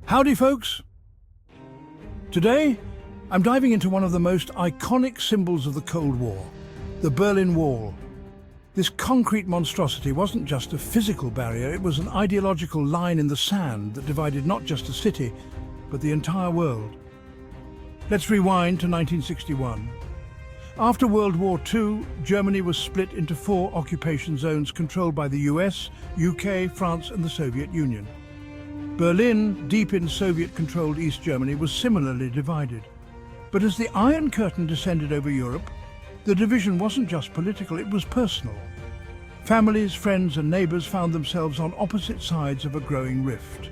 Howdy, folks! Today, I'm diving into one of the most iconic symbols of the Cold War, the Berlin Wall. This concrete monstrosity wasn't just a physical barrier, it was an ideological line in the sand that divided not just a city, but the entire world. Let's rewind to 1961. After World War II, Germany was split into 4 occupation zones controlled by the US, UK, France and the Soviet Union. Berlin, deep in Soviet-controlled East Germany, was similarly divided. But as the Iron Curtain descended over Europe, the division wasn't just political, it was personal. Families, friends and neighbours found themselves on opposite sides of a growing rift.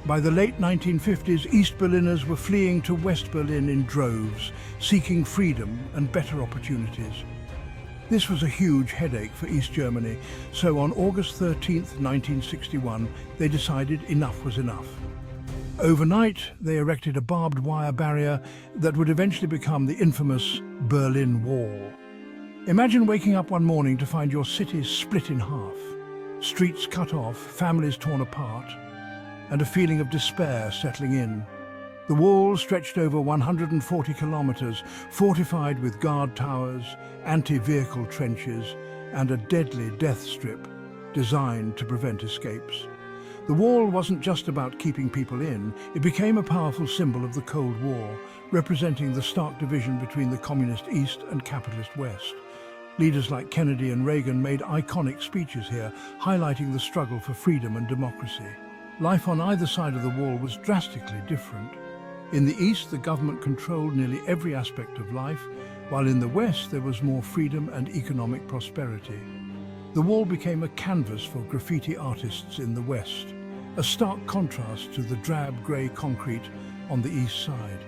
By the late 1950s, East Berliners were fleeing to West Berlin in droves, seeking freedom and better opportunities. This was a huge headache for East Germany, so on August 13, 1961, they decided enough was enough. Overnight, they erected a barbed wire barrier that would eventually become the infamous Berlin Wall. Imagine waking up one morning to find your city split in half, streets cut off, families torn apart, and a feeling of despair settling in. The wall stretched over 140 kilometers, fortified with guard towers, anti-vehicle trenches, and a deadly death strip designed to prevent escapes. The wall wasn't just about keeping people in, it became a powerful symbol of the Cold War, representing the stark division between the communist East and capitalist West. Leaders like Kennedy and Reagan made iconic speeches here, highlighting the struggle for freedom and democracy. Life on either side of the wall was drastically different. In the East, the government controlled nearly every aspect of life, while in the West there was more freedom and economic prosperity. The wall became a canvas for graffiti artists in the West, a stark contrast to the drab grey concrete on the East side.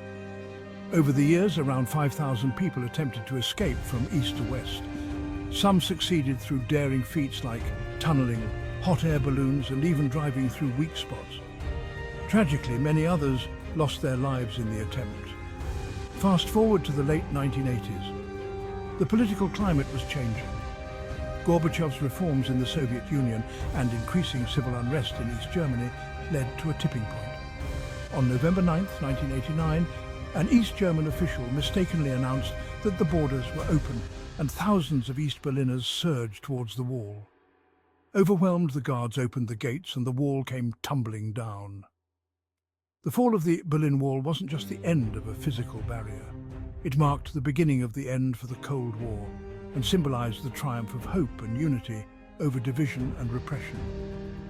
Over the years, around 5,000 people attempted to escape from East to West. Some succeeded through daring feats like tunnelling, hot air balloons and even driving through weak spots. Tragically, many others lost their lives in the attempt. Fast forward to the late 1980s. The political climate was changing. Gorbachev's reforms in the Soviet Union and increasing civil unrest in East Germany led to a tipping point. On November 9, 1989, an East German official mistakenly announced that the borders were open and thousands of East Berliners surged towards the wall. Overwhelmed, the guards opened the gates and the wall came tumbling down. The fall of the Berlin Wall wasn't just the end of a physical barrier. It marked the beginning of the end for the Cold War and symbolized the triumph of hope and unity over division and repression.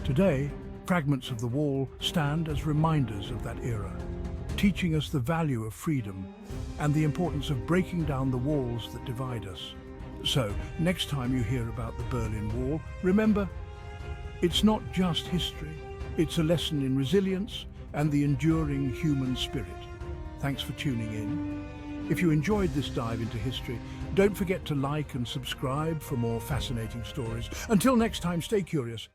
Today, fragments of the wall stand as reminders of that era, teaching us the value of freedom and the importance of breaking down the walls that divide us. So, next time you hear about the Berlin Wall, remember, it's not just history, it's a lesson in resilience and the enduring human spirit. Thanks for tuning in. If you enjoyed this dive into history, don't forget to like and subscribe for more fascinating stories. Until next time, stay curious.